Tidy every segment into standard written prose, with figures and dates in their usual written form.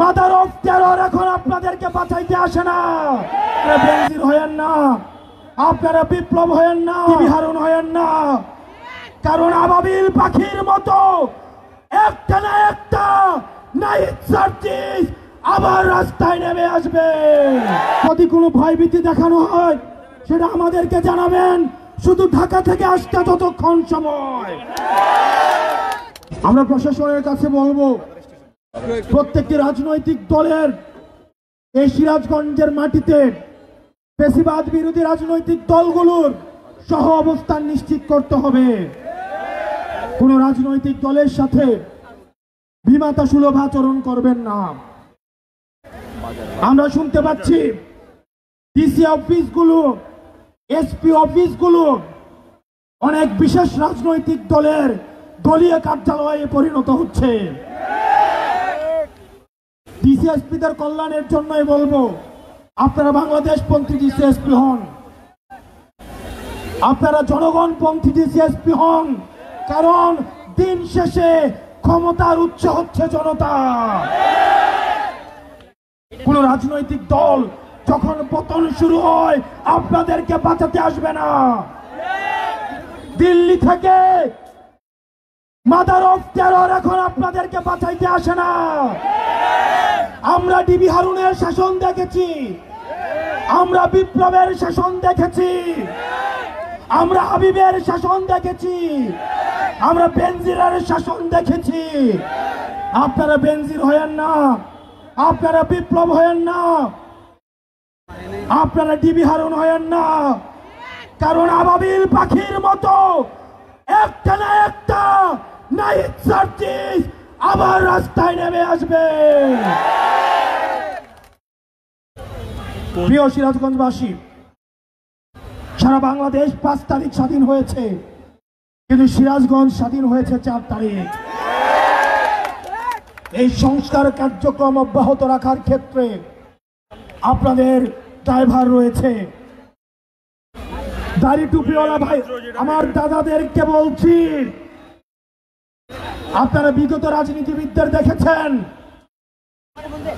Mother of terror এখন আপনাদেরকে বাঁচাইতে আসে না। বেনজির হয়েন না, আপনারা বিপ্লব হয়েন না, হারুন হয়েন না, কারণ আবাবিল পাখির মতো একটা না একটা নাইট সার্জিস আবার রাস্তায় নেমে আসবে। যদি কোনো ভয়ভীতি দেখানো হয় সেটা আমাদেরকে জানাবেন, শুধু ঢাকা থেকে আসতে যতক্ষণ সময়। আমরা প্রশাসনের কাছে বলবো, প্রত্যেকটি রাজনৈতিক দলের এই সিরাজগঞ্জের মাটিতে ফ্যাসিবাদ বিরোধী রাজনৈতিক দলগুলোর সহ অবস্থান নিশ্চিত করতে হবে। কোন রাজনৈতিক দলের সাথে বিমাতা সুলভ আচরণ করবেন না। আমরা শুনতে পাচ্ছি ডিসি অফিসগুলো, এসপি অফিসগুলো অনেক বিশেষ রাজনৈতিক দলের দলীয় কার্যালয়ে পরিণত হচ্ছে। ডিসিএসপিদের কল্যাণের জন্যই বলবো, আপনারা বাংলাদেশপন্থী ডিসিএসপি হন, আপনারা জনগণপন্থী ডিসিএসপি হন, কারণ দিন শেষে ক্ষমতার উৎস হচ্ছে জনতা। কোন রাজনৈতিক দল যখন পতন শুরু হয় আপনাদেরকে বাঁচাতে আসবে না। দিল্লি থেকে মাদার অফ টেরর এখন আপনাদেরকে বাঁচাইতে আসে না। আমরা ডিবি হারুনের শাসন দেখেছি, আমরা বিপ্লবের শাসন দেখেছি, আমরা হাবিবের শাসন দেখেছি, আমরা বেনজিরের শাসন দেখেছি। আপনারা বেনজির হয়েন না, আপনারা বিপ্লব হয়েন না, আপনারা ডিবি হারুন হয়েন না, কারণ আবাবিল পাখির মতো একটা না একটা নাইট সার্জিস আবার রাস্তায় নেমে আসবে। প্রিয় সিরাজগঞ্জবাসী, সারা বাংলাদেশ 5 তারিখ স্বাধীন হয়েছে, কিন্তু সিরাজগঞ্জ স্বাধীন হয়েছে 4 তারিখ। এই সংস্কার কার্যক্রম অব্যাহত রাখার ক্ষেত্রে আপনাদের ড্রাইভার রয়েছে। দাড়ি টুপিওয়ালা ভাই আমার দাদাদেরকে বলছি, আপনারা বিগত রাজনীতিবিদদের দেখেছেন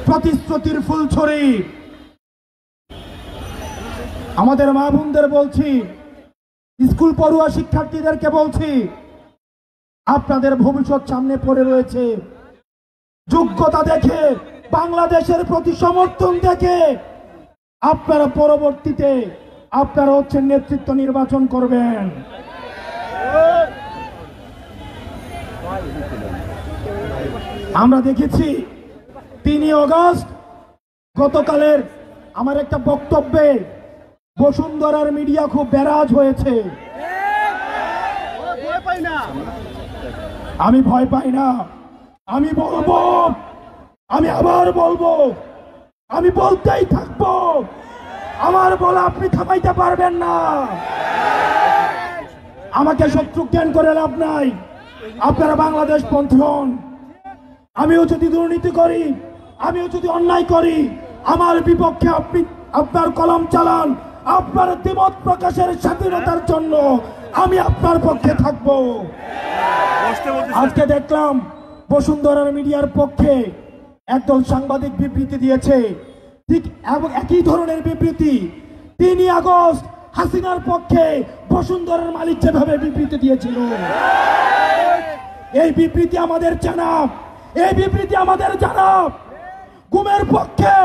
প্রতিশ্রুতির ফুলছড়ি। আমাদের মা বোনদের বলছি, স্কুল পড়ুয়া শিক্ষার্থীদেরকে বলছি, আপনাদের ভবিষ্যৎ সামনে পড়ে রয়েছে। যোগ্যতা দেখে, বাংলাদেশের প্রতি সমর্থন দেখে আপনারা পরবর্তীতে আপনারা হচ্ছেন নেতৃত্ব নির্বাচন করবেন। আমরা দেখেছি 3 আগস্ট গতকালের আমার একটা বক্তব্যে বসুন্ধরার মিডিয়া খুব বেরাজ হয়েছে। আমি ভয় পাই না, আমি বলবো, আমি আবার বলবো, আমি বলতেই থাকবো। আমার বলা আপনি থামাইতে পারবেন না। আমাকে শত্রু জ্ঞান করে লাভ নাই। আপনারা বাংলাদেশ পন্থী হন। আমিও যদি দুর্নীতি করি, আমিও যদি অন্যায় করি, আমার বিপক্ষে আপনি আপনার কলম চালান। আপনার দ্বিমত প্রকাশের স্বাধীনতার জন্য আমি আপনার পক্ষে থাকব। আজকে দেখলাম বসুন্ধরার মিডিয়ার পক্ষে একদল সাংবাদিক বিবৃতি দিয়েছে, ঠিক একই ধরনের বিবৃতি 3 আগস্ট হাসিনার পক্ষে বসুন্ধরার মালিক যেভাবে বিবৃতি দিয়েছিল। এই বিবৃতি আমাদের জানাব, এই বিবৃতি আমাদের জানাব গুমের পক্ষে,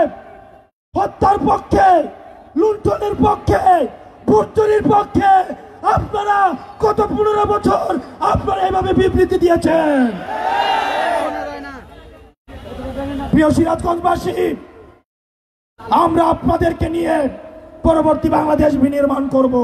হত্যার পক্ষে, লুণ্ঠনের পক্ষে, ভুট্টুরির পক্ষে। আপনারা কত 15 বছর আপনারা এভাবে বিবৃতি দিয়েছেন। প্রিয় সিরাজগঞ্জবাসী, আমরা আপনাদেরকে নিয়ে পরবর্তী বাংলাদেশ বিনির্মাণ করব।